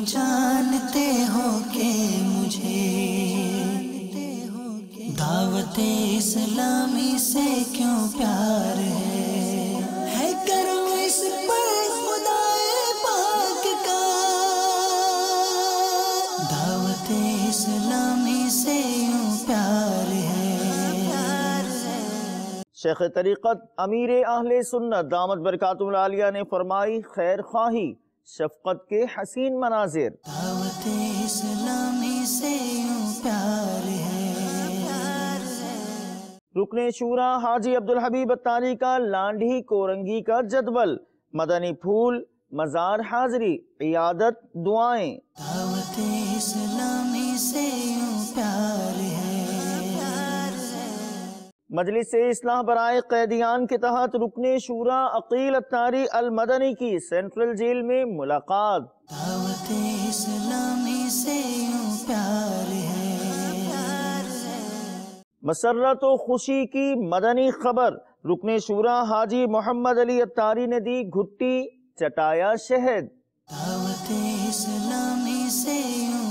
جانتے ہو کہ مجھے دعوت اسلامی سے کیوں پیار ہے کرم اس پر خدائے پاک کا، دعوت اسلامی سے یوں پیار ہے۔ شیخ طریقت امیر اہل سنت دامت برکاتہ العالیہ نے فرمائی، خیر خواہی شفقت کے حسین مناظر، دعوت اسلامی سے یوں پیار ہے۔ رکن شورا حاجی عبدالحبیب اتاری کا لانڈھی کورنگی کا جدول، مدنی پھول، مزار حاضری، عیادت، دعائیں، دعوت اسلامی سے یوں پیار ہے۔ مجلس اصلاح برائے قیدیان کے تحت رکن شورا عقیل اتاری المدنی کی سینٹرل جیل میں ملاقات، دعوت اسلامی سے یوں پیار ہے۔ مسرت و خوشی کی مدنی خبر، رکن شورا حاجی محمد علی اتاری نے دی گھٹی، چٹایا شہد، دعوت اسلامی سے یوں